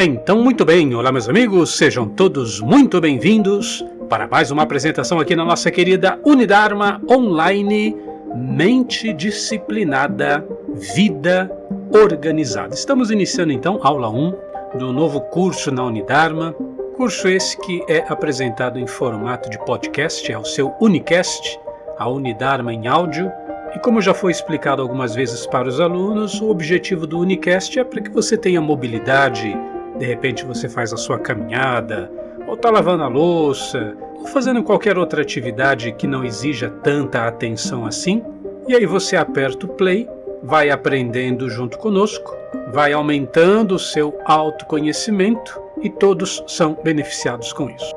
Então, muito bem, olá meus amigos, sejam todos muito bem-vindos para mais uma apresentação aqui na nossa querida Unidharma Online, Mente Disciplinada, Vida Organizada. Estamos iniciando então aula 1 do novo curso na Unidharma, curso esse que é apresentado em formato de podcast, é o seu Unicast, a Unidharma em áudio. E como já foi explicado algumas vezes para os alunos, o objetivo do Unicast é para que você tenha mobilidade. De repente você faz a sua caminhada, ou está lavando a louça, ou fazendo qualquer outra atividade que não exija tanta atenção assim. E aí você aperta o play, vai aprendendo junto conosco, vai aumentando o seu autoconhecimento e todos são beneficiados com isso.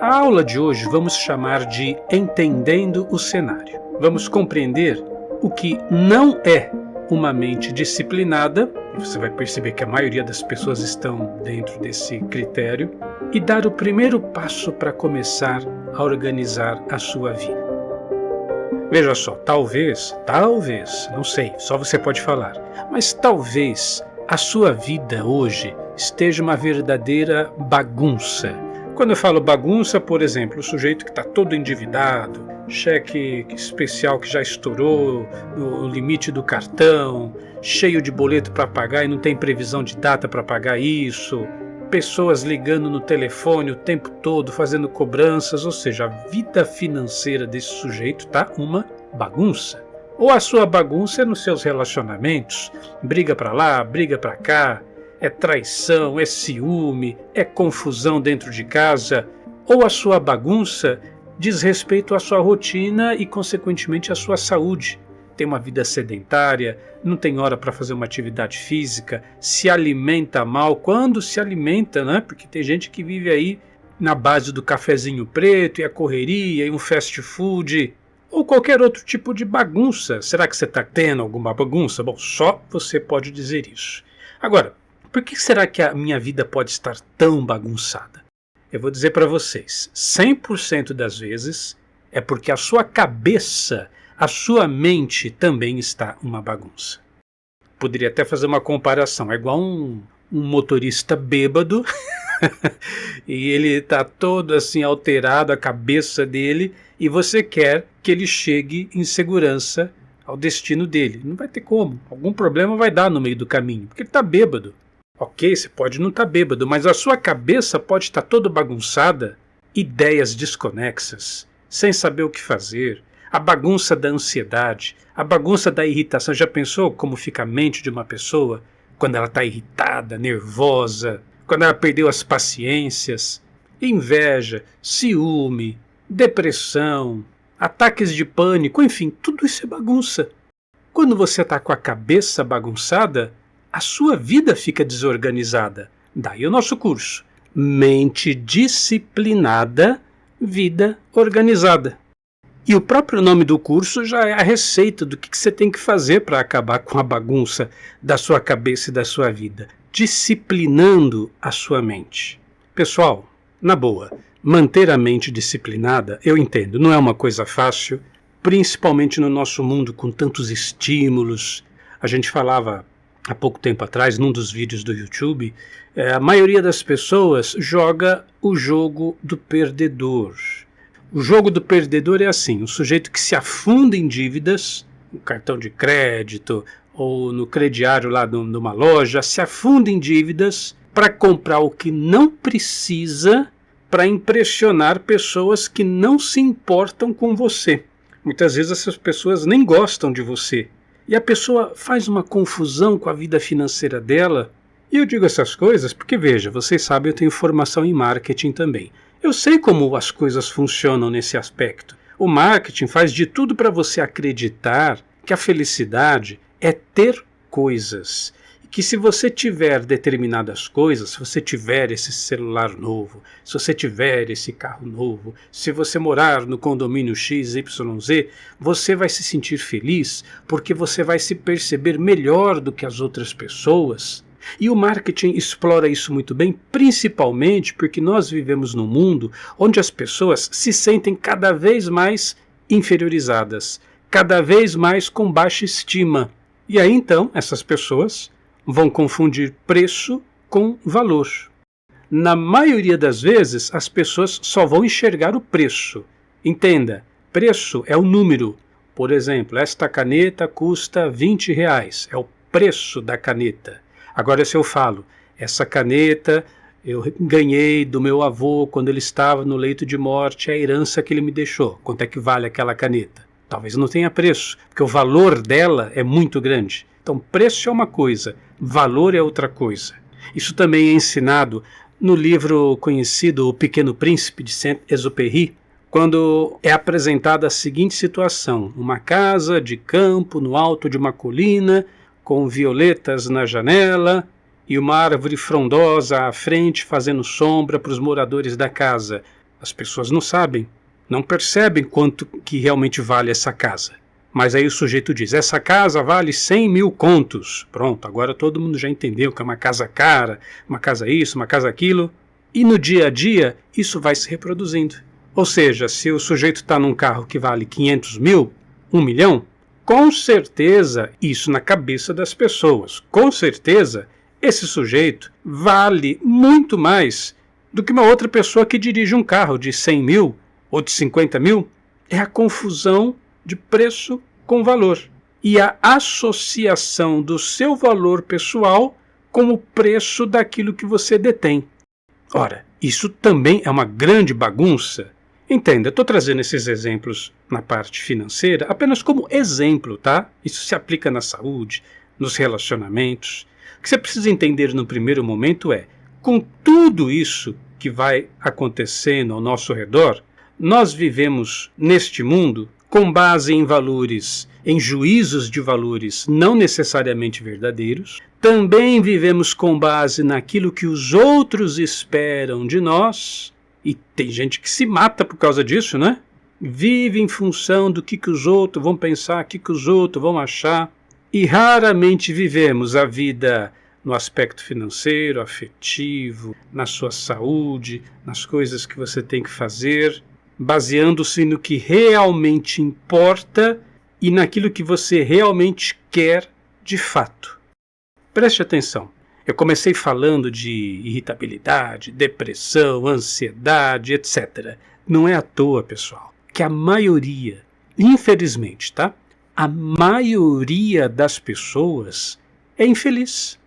A aula de hoje vamos chamar de Entendendo o Cenário. Vamos compreender o que não é uma mente disciplinada, e você vai perceber que a maioria das pessoas estão dentro desse critério, e dar o primeiro passo para começar a organizar a sua vida. Veja só, talvez, não sei, só você pode falar, mas talvez a sua vida hoje esteja uma verdadeira bagunça. Quando eu falo bagunça, por exemplo, o sujeito que está todo endividado, cheque especial que já estourou o limite do cartão, cheio de boleto para pagar e não tem previsão de data para pagar isso, pessoas ligando no telefone o tempo todo, fazendo cobranças, ou seja, a vida financeira desse sujeito está uma bagunça. Ou a sua bagunça é nos seus relacionamentos, briga para lá, briga para cá, é traição, é ciúme, é confusão dentro de casa, ou a sua bagunça diz respeito à sua rotina e, consequentemente, à sua saúde. Tem uma vida sedentária, não tem hora para fazer uma atividade física, se alimenta mal. Quando se alimenta, né? Porque tem gente que vive aí na base do cafezinho preto e a correria e um fast food ou qualquer outro tipo de bagunça. Será que você está tendo alguma bagunça? Bom, só você pode dizer isso. Agora, por que será que a minha vida pode estar tão bagunçada? Eu vou dizer para vocês, 100% das vezes é porque a sua cabeça, a sua mente também está uma bagunça. Poderia até fazer uma comparação, é igual um motorista bêbado e ele está todo assim alterado, a cabeça dele, e você quer que ele chegue em segurança ao destino dele. Não vai ter como, algum problema vai dar no meio do caminho, porque ele está bêbado. Ok, você pode não estar bêbado, mas a sua cabeça pode estar toda bagunçada, ideias desconexas, sem saber o que fazer, a bagunça da ansiedade, a bagunça da irritação. Já pensou como fica a mente de uma pessoa quando ela está irritada, nervosa, quando ela perdeu as paciências? Inveja, ciúme, depressão, ataques de pânico, enfim, tudo isso é bagunça. Quando você está com a cabeça bagunçada, a sua vida fica desorganizada. Daí o nosso curso, Mente Disciplinada, Vida Organizada. E o próprio nome do curso já é a receita do que você tem que fazer para acabar com a bagunça da sua cabeça e da sua vida. Disciplinando a sua mente. Pessoal, na boa, manter a mente disciplinada, eu entendo, não é uma coisa fácil, principalmente no nosso mundo com tantos estímulos. A gente falava há pouco tempo atrás, num dos vídeos do YouTube, a maioria das pessoas joga o jogo do perdedor. O jogo do perdedor é assim, o sujeito que se afunda em dívidas, no cartão de crédito ou no crediário lá numa loja, se afunda em dívidas para comprar o que não precisa para impressionar pessoas que não se importam com você. Muitas vezes essas pessoas nem gostam de você. E a pessoa faz uma confusão com a vida financeira dela. E eu digo essas coisas porque, veja, vocês sabem, eu tenho formação em marketing também. Eu sei como as coisas funcionam nesse aspecto. O marketing faz de tudo para você acreditar que a felicidade é ter coisas. Que se você tiver determinadas coisas, se você tiver esse celular novo, se você tiver esse carro novo, se você morar no condomínio XYZ, você vai se sentir feliz porque você vai se perceber melhor do que as outras pessoas. E o marketing explora isso muito bem, principalmente porque nós vivemos num mundo onde as pessoas se sentem cada vez mais inferiorizadas, cada vez mais com baixa estima. E aí então essas pessoas vão confundir preço com valor. Na maioria das vezes, as pessoas só vão enxergar o preço. Entenda, preço é o número. Por exemplo, esta caneta custa R$20, é o preço da caneta. Agora, se eu falo, essa caneta eu ganhei do meu avô quando ele estava no leito de morte, é a herança que ele me deixou. Quanto é que vale aquela caneta? Talvez não tenha preço, porque o valor dela é muito grande. Então, preço é uma coisa, valor é outra coisa. Isso também é ensinado no livro conhecido O Pequeno Príncipe, de Saint-Exupéry, quando é apresentada a seguinte situação: uma casa de campo no alto de uma colina, com violetas na janela e uma árvore frondosa à frente fazendo sombra para os moradores da casa. As pessoas não sabem, não percebem quanto que realmente vale essa casa. Mas aí o sujeito diz, essa casa vale 100 mil contos. Pronto, agora todo mundo já entendeu que é uma casa cara, uma casa isso, uma casa aquilo. E no dia a dia, isso vai se reproduzindo. Ou seja, se o sujeito está num carro que vale 500 mil, 1 milhão, com certeza, isso na cabeça das pessoas, com certeza, esse sujeito vale muito mais do que uma outra pessoa que dirige um carro de 100 mil ou de 50 mil. É a confusão de preço com valor e a associação do seu valor pessoal com o preço daquilo que você detém. Ora, isso também é uma grande bagunça. Entenda, eu estou trazendo esses exemplos na parte financeira apenas como exemplo, tá? Isso se aplica na saúde, nos relacionamentos. O que você precisa entender no primeiro momento é, com tudo isso que vai acontecendo ao nosso redor, nós vivemos neste mundo com base em valores, em juízos de valores não necessariamente verdadeiros. Também vivemos com base naquilo que os outros esperam de nós. E tem gente que se mata por causa disso, né? Vive em função do que os outros vão pensar, o que os outros vão achar. E raramente vivemos a vida no aspecto financeiro, afetivo, na sua saúde, nas coisas que você tem que fazer, baseando-se no que realmente importa e naquilo que você realmente quer de fato. Preste atenção. Eu comecei falando de irritabilidade, depressão, ansiedade, etc. Não é à toa, pessoal, que a maioria, infelizmente, tá? A maioria das pessoas é infeliz.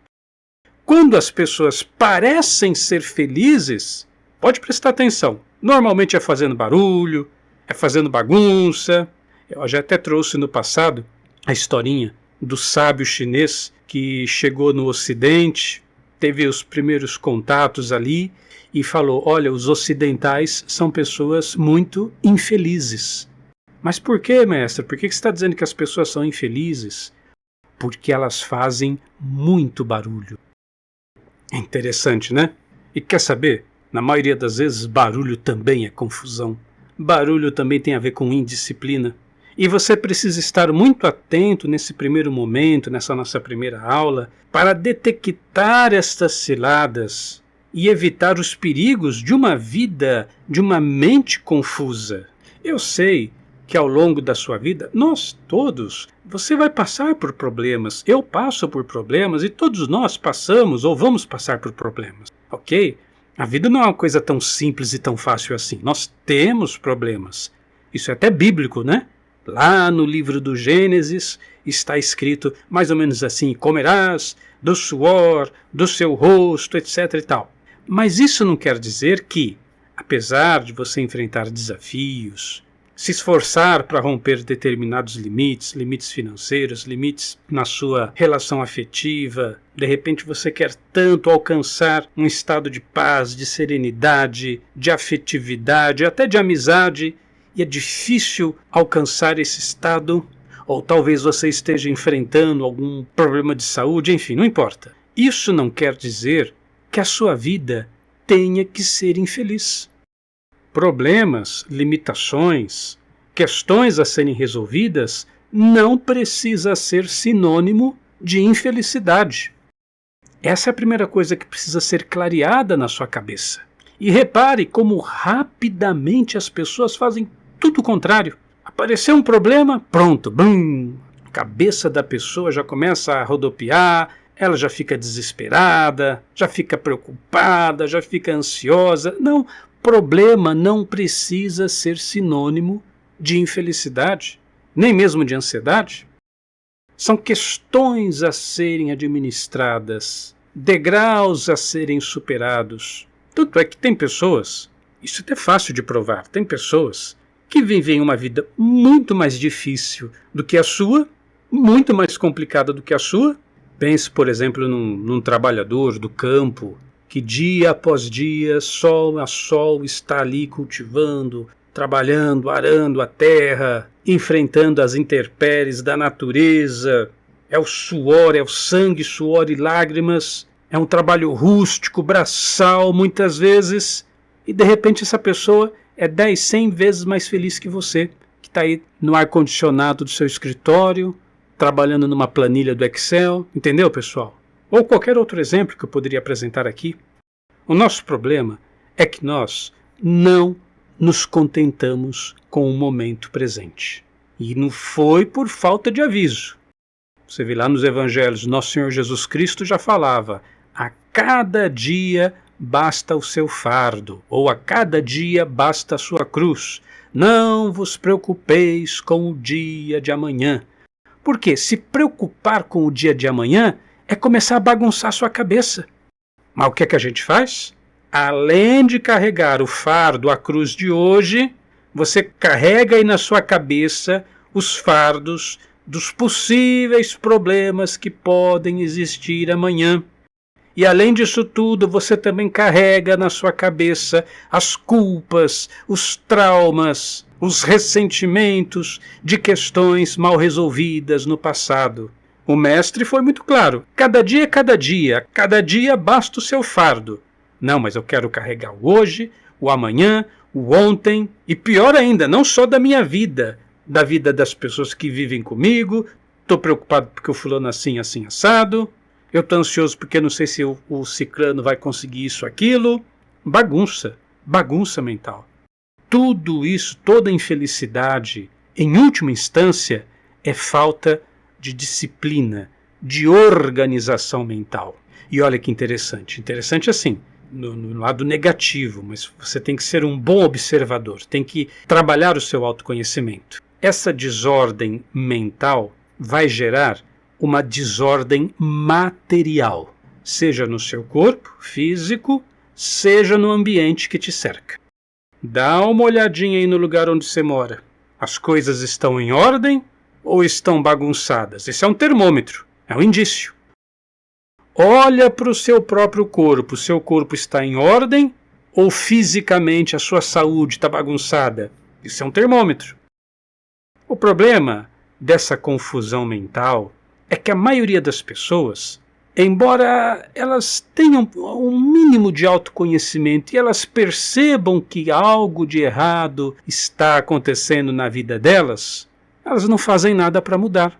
Quando as pessoas parecem ser felizes, pode prestar atenção, normalmente é fazendo barulho, é fazendo bagunça. Eu já até trouxe no passado a historinha do sábio chinês que chegou no Ocidente, teve os primeiros contatos ali e falou, olha, os ocidentais são pessoas muito infelizes. Mas por que, mestre? Por que você está dizendo que as pessoas são infelizes? Porque elas fazem muito barulho. É interessante, né? E quer saber? Na maioria das vezes, barulho também é confusão. Barulho também tem a ver com indisciplina. E você precisa estar muito atento nesse primeiro momento, nessa nossa primeira aula, para detectar estas ciladas e evitar os perigos de uma vida, de uma mente confusa. Eu sei que ao longo da sua vida, nós todos, você vai passar por problemas, eu passo por problemas e todos nós passamos ou vamos passar por problemas, ok? A vida não é uma coisa tão simples e tão fácil assim. Nós temos problemas. Isso é até bíblico, né? Lá no livro do Gênesis está escrito mais ou menos assim, comerás do suor, do seu rosto, etc. e tal. Mas isso não quer dizer que, apesar de você enfrentar desafios, se esforçar para romper determinados limites, limites financeiros, limites na sua relação afetiva, de repente você quer tanto alcançar um estado de paz, de serenidade, de afetividade, até de amizade, e é difícil alcançar esse estado, ou talvez você esteja enfrentando algum problema de saúde, enfim, não importa. Isso não quer dizer que a sua vida tenha que ser infeliz. Problemas, limitações, questões a serem resolvidas não precisa ser sinônimo de infelicidade. Essa é a primeira coisa que precisa ser clareada na sua cabeça. E repare como rapidamente as pessoas fazem tudo o contrário. Apareceu um problema, pronto, bum! A cabeça da pessoa já começa a rodopiar, ela já fica desesperada, já fica preocupada, já fica ansiosa. Não, problema não precisa ser sinônimo de infelicidade, nem mesmo de ansiedade. São questões a serem administradas, degraus a serem superados. Tanto é que tem pessoas, isso é até fácil de provar, tem pessoas que vivem uma vida muito mais difícil do que a sua, muito mais complicada do que a sua. Pense, por exemplo, num trabalhador do campo que dia após dia, sol a sol, está ali cultivando, trabalhando, arando a terra, enfrentando as intempéries da natureza. É o suor, é o sangue, suor e lágrimas. É um trabalho rústico, braçal, muitas vezes. E de repente essa pessoa é 10, 100 vezes mais feliz que você, que está aí no ar-condicionado do seu escritório, trabalhando numa planilha do Excel. Entendeu, pessoal? Ou qualquer outro exemplo que eu poderia apresentar aqui. O nosso problema é que nós não nos contentamos com o momento presente. E não foi por falta de aviso. Você vê lá nos evangelhos, nosso Senhor Jesus Cristo já falava: a cada dia basta o seu fardo, ou a cada dia basta a sua cruz. Não vos preocupeis com o dia de amanhã. Porque se preocupar com o dia de amanhã é começar a bagunçar a sua cabeça. Mas o que é que a gente faz? Além de carregar o fardo, a cruz de hoje, você carrega aí na sua cabeça os fardos dos possíveis problemas que podem existir amanhã. E além disso tudo, você também carrega na sua cabeça as culpas, os traumas, os ressentimentos de questões mal resolvidas no passado. O mestre foi muito claro: cada dia basta o seu fardo. Não, mas eu quero carregar o hoje, o amanhã, o ontem, e pior ainda, não só da minha vida, da vida das pessoas que vivem comigo. Estou preocupado porque o fulano assim, assim, assado. Eu estou ansioso porque não sei se o ciclano vai conseguir isso, aquilo. Bagunça mental. Tudo isso, toda infelicidade, em última instância, é falta de disciplina, de organização mental. E olha que interessante. Interessante assim, no lado negativo, mas você tem que ser um bom observador, tem que trabalhar o seu autoconhecimento. Essa desordem mental vai gerar uma desordem material, seja no seu corpo físico, seja no ambiente que te cerca. Dá uma olhadinha aí no lugar onde você mora. As coisas estão em ordem ou estão bagunçadas? Esse é um termômetro, é um indício. Olha para o seu próprio corpo. O seu corpo está em ordem ou fisicamente a sua saúde está bagunçada? Isso é um termômetro. O problema dessa confusão mental é que a maioria das pessoas, embora elas tenham um mínimo de autoconhecimento e elas percebam que algo de errado está acontecendo na vida delas, elas não fazem nada para mudar.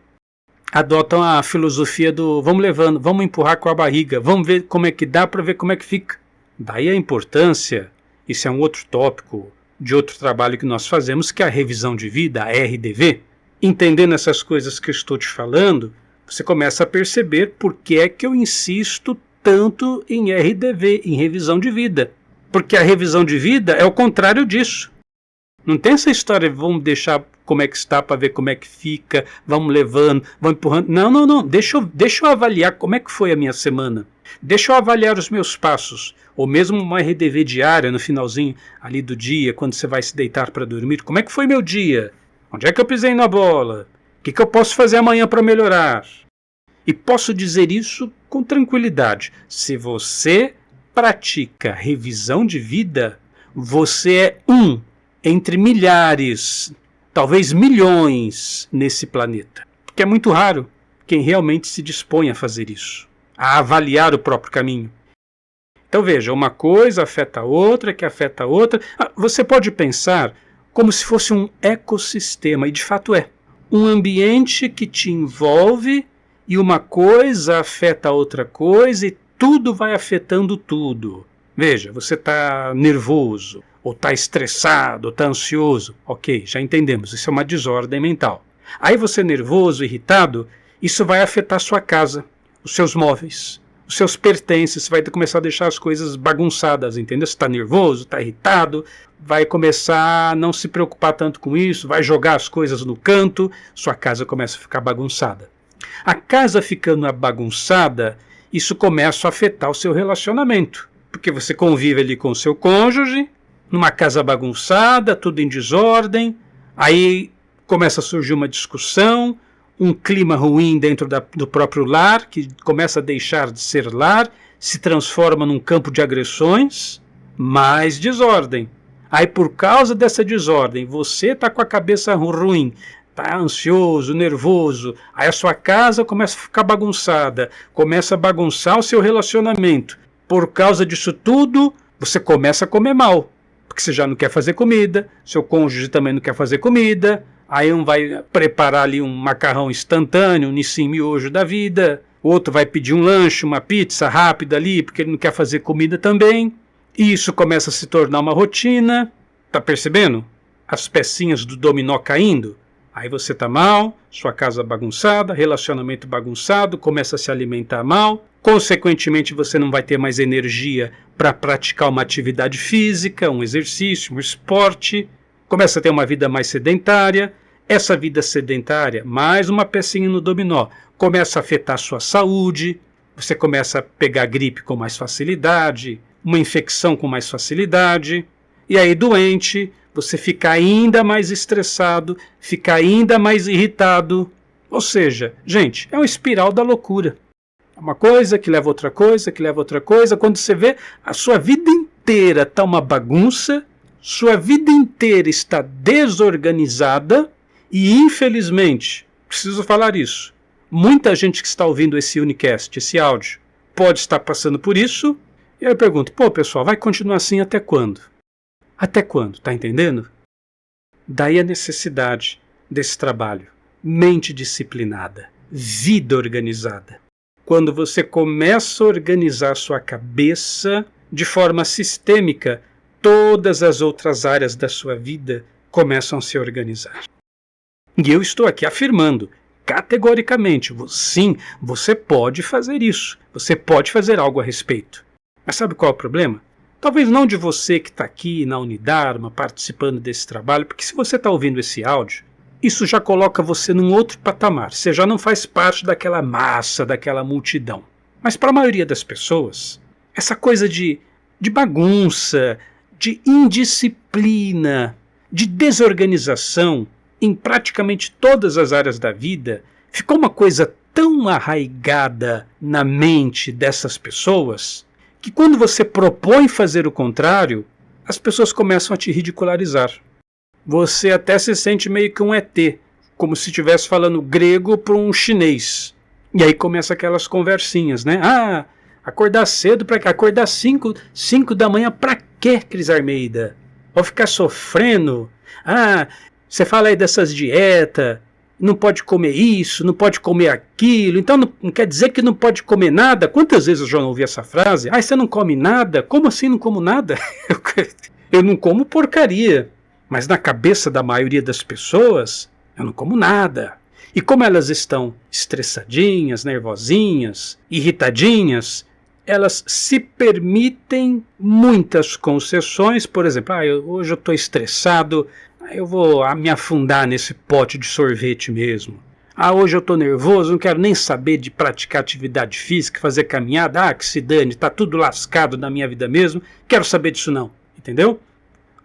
Adotam a filosofia do vamos levando, vamos empurrar com a barriga, vamos ver como é que dá para ver como é que fica. Daí a importância, isso é um outro tópico de outro trabalho que nós fazemos, que é a revisão de vida, a RDV. Entendendo essas coisas que eu estou te falando, você começa a perceber por que é que eu insisto tanto em RDV, em revisão de vida. Porque a revisão de vida é o contrário disso. Não tem essa história, vamos deixar como é que está para ver como é que fica, vamos levando, vamos empurrando. Não. Deixa eu avaliar como é que foi a minha semana. Deixa eu avaliar os meus passos. Ou mesmo uma RDV diária no finalzinho ali do dia, quando você vai se deitar para dormir. Como é que foi meu dia? Onde é que eu pisei na bola? O que eu posso fazer amanhã para melhorar? E posso dizer isso com tranquilidade. Se você pratica revisão de vida, você é um entre milhares, talvez milhões nesse planeta. Porque é muito raro quem realmente se dispõe a fazer isso, a avaliar o próprio caminho. Então veja, uma coisa afeta a outra, que afeta a outra. Você pode pensar como se fosse um ecossistema, e de fato é. Um ambiente que te envolve e uma coisa afeta a outra coisa e tudo vai afetando tudo. Veja, você está nervoso, ou está estressado, ou está ansioso. Ok, já entendemos, isso é uma desordem mental. Aí você nervoso, irritado, isso vai afetar sua casa. os seus móveis, os seus pertences, você vai começar a deixar as coisas bagunçadas, entendeu? Você está nervoso, está irritado, vai começar a não se preocupar tanto com isso, vai jogar as coisas no canto, sua casa começa a ficar bagunçada. A casa ficando bagunçada, isso começa a afetar o seu relacionamento, porque você convive ali com o seu cônjuge, numa casa bagunçada, tudo em desordem, aí começa a surgir uma discussão, um clima ruim dentro do próprio lar, que começa a deixar de ser lar, se transforma num campo de agressões, mais desordem. Aí por causa dessa desordem, você está com a cabeça ruim, está ansioso, nervoso, aí a sua casa começa a ficar bagunçada, começa a bagunçar o seu relacionamento. Por causa disso tudo, você começa a comer mal, porque você já não quer fazer comida, seu cônjuge também não quer fazer comida, aí um vai preparar ali um macarrão instantâneo, um Nissin miojo da vida, o outro vai pedir um lanche, uma pizza rápida ali, porque ele não quer fazer comida também, e isso começa a se tornar uma rotina, tá percebendo? As pecinhas do dominó caindo, aí você tá mal, sua casa bagunçada, relacionamento bagunçado, começa a se alimentar mal, consequentemente você não vai ter mais energia para praticar uma atividade física, um exercício, um esporte, começa a ter uma vida mais sedentária. Essa vida sedentária, mais uma pecinha no dominó, começa a afetar a sua saúde, você começa a pegar gripe com mais facilidade, uma infecção com mais facilidade, e aí doente, você fica ainda mais estressado, fica ainda mais irritado. Ou seja, gente, é uma espiral da loucura. É uma coisa que leva a outra coisa, que leva a outra coisa. Quando você vê, a sua vida inteira está uma bagunça, sua vida inteira está desorganizada e, infelizmente, preciso falar isso, muita gente que está ouvindo esse unicast, esse áudio, pode estar passando por isso. E eu pergunto, pô pessoal, vai continuar assim até quando? Até quando, tá entendendo? Daí a necessidade desse trabalho. Mente disciplinada, vida organizada. Quando você começa a organizar sua cabeça de forma sistêmica, todas as outras áreas da sua vida começam a se organizar. E eu estou aqui afirmando, categoricamente, sim, você pode fazer isso, você pode fazer algo a respeito. Mas sabe qual é o problema? Talvez não de você que está aqui na Unidarma participando desse trabalho, porque se você está ouvindo esse áudio, isso já coloca você num outro patamar, você já não faz parte daquela massa, daquela multidão. Mas para a maioria das pessoas, essa coisa de bagunça, de indisciplina, de desorganização em praticamente todas as áreas da vida, ficou uma coisa tão arraigada na mente dessas pessoas que quando você propõe fazer o contrário, as pessoas começam a te ridicularizar. Você até se sente meio que um ET, como se estivesse falando grego para um chinês. E aí começa aquelas conversinhas, né? Ah, acordar cedo para quê? Acordar 5 da manhã para quê, Cris Armeida? Vou ficar sofrendo? Ah, você fala aí dessas dietas, não pode comer isso, não pode comer aquilo, então não quer dizer que não pode comer nada? Quantas vezes eu já não ouvi essa frase? Ah, você não come nada? Como assim não como nada? Eu não como porcaria, mas na cabeça da maioria das pessoas, eu não como nada. E como elas estão estressadinhas, nervosinhas, irritadinhas, elas se permitem muitas concessões. Por exemplo, hoje eu estou estressado, eu vou me afundar nesse pote de sorvete mesmo. Hoje eu estou nervoso, não quero nem saber de praticar atividade física, fazer caminhada. Que se dane, está tudo lascado na minha vida mesmo, quero saber disso não, entendeu?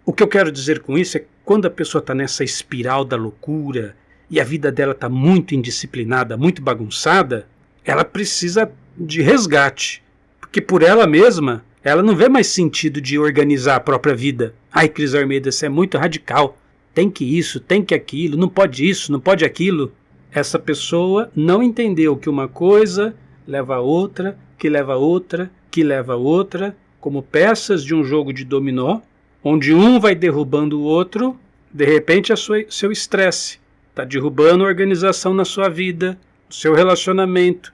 O que eu quero dizer com isso é que quando a pessoa está nessa espiral da loucura e a vida dela está muito indisciplinada, muito bagunçada, ela precisa de resgate, porque por ela mesma, ela não vê mais sentido de organizar a própria vida. Ai, Cris Armeida, você é muito radical. Tem que isso, tem que aquilo, não pode isso, não pode aquilo. Essa pessoa não entendeu que uma coisa leva a outra, que leva a outra, que leva a outra, como peças de um jogo de dominó, onde um vai derrubando o outro, de repente é seu estresse. Está derrubando a organização na sua vida, no seu relacionamento,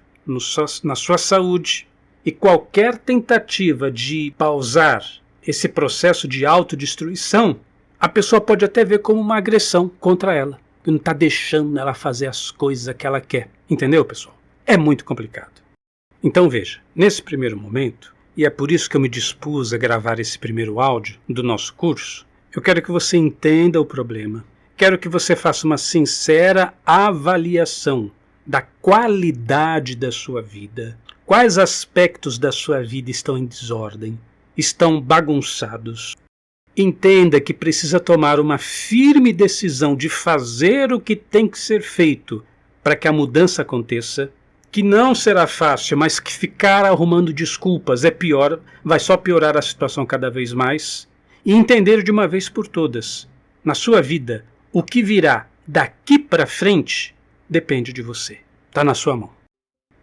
na sua saúde. E qualquer tentativa de pausar esse processo de autodestruição, a pessoa pode até ver como uma agressão contra ela, que não está deixando ela fazer as coisas que ela quer. Entendeu, pessoal? É muito complicado. Então veja, nesse primeiro momento, e é por isso que eu me dispus a gravar esse primeiro áudio do nosso curso, eu quero que você entenda o problema. Quero que você faça uma sincera avaliação da qualidade da sua vida. Quais aspectos da sua vida estão em desordem, estão bagunçados? Entenda que precisa tomar uma firme decisão de fazer o que tem que ser feito para que a mudança aconteça, que não será fácil, mas que ficar arrumando desculpas é pior, vai só piorar a situação cada vez mais, e entender de uma vez por todas, na sua vida, o que virá daqui para frente depende de você, está na sua mão.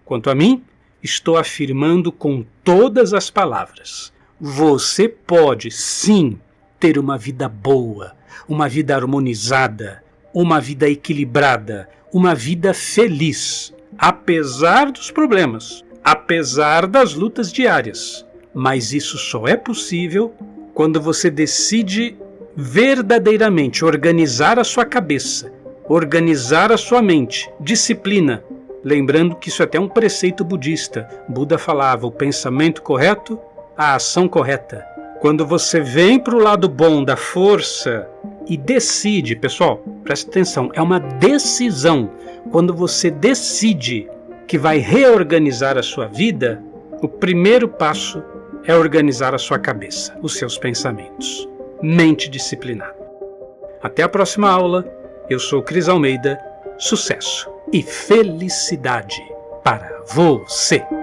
Quanto a mim, estou afirmando com todas as palavras, você pode sim ter uma vida boa, uma vida harmonizada, uma vida equilibrada, uma vida feliz, apesar dos problemas, apesar das lutas diárias. Mas isso só é possível quando você decide verdadeiramente organizar a sua cabeça, organizar a sua mente, disciplina. Lembrando que isso é até um preceito budista. Buda falava: o pensamento correto, a ação correta. Quando você vem para o lado bom da força e decide, pessoal, presta atenção, é uma decisão. Quando você decide que vai reorganizar a sua vida, o primeiro passo é organizar a sua cabeça, os seus pensamentos. Mente disciplinada. Até a próxima aula. Eu sou Cris Almeida. Sucesso e felicidade para você!